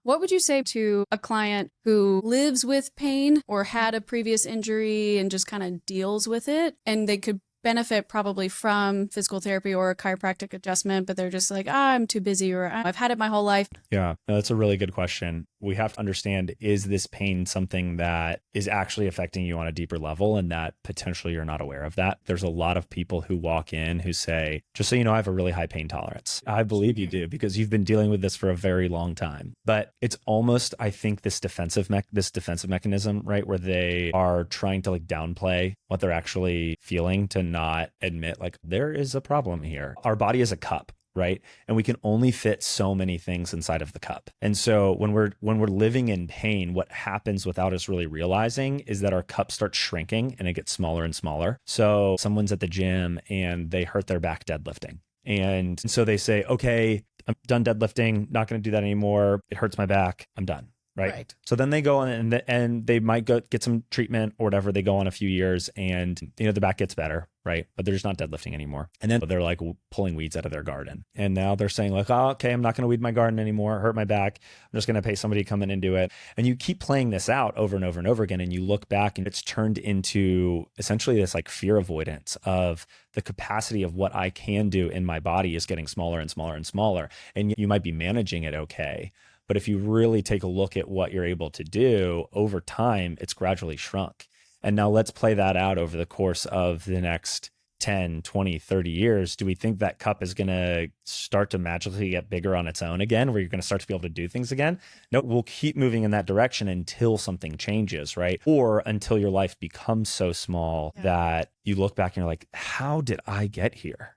What would you say to a client who lives with pain or had a previous injury and just kind of deals with it, and they could benefit probably from physical therapy or a chiropractic adjustment, but they're just like, I'm too busy, or I've had it my whole life? Yeah, no, that's a really good question. We have to understand, is this pain something that is actually affecting you on a deeper level and that potentially you're not aware of that? There's a lot of people who walk in who say, just so you know, I have a really high pain tolerance. I believe you do because you've been dealing with this for a very long time. But it's almost, I think, this defensive mechanism, right? Where they are trying to like downplay what they're actually feeling to not admit like there is a problem here. Our body is a cup, right? And we can only fit so many things inside of the cup. And so when we're living in pain, what happens without us really realizing is that our cup starts shrinking and it gets smaller and smaller. So someone's at the gym and they hurt their back deadlifting. And so they say, okay, I'm done deadlifting, not going to do that anymore. It hurts my back. I'm done. Right. So then they go on and they might go get some treatment or whatever. They go on a few years and, you know, the back gets better. Right. But they're just not deadlifting anymore. And then they're like pulling weeds out of their garden. And now they're saying like, oh, okay, I'm not going to weed my garden anymore. Hurt my back. I'm just going to pay somebody to come in and do it. And you keep playing this out over and over and over again. And you look back and it's turned into essentially this like fear avoidance of the capacity of what I can do in my body is getting smaller and smaller and smaller. And you might be managing it okay. But if you really take a look at what you're able to do over time, it's gradually shrunk. And now let's play that out over the course of the next 10, 20, 30 years. Do we think that cup is going to start to magically get bigger on its own again, where you're going to start to be able to do things again? No, we'll keep moving in that direction until something changes, right? Or until your life becomes so small that you look back and you're like, how did I get here?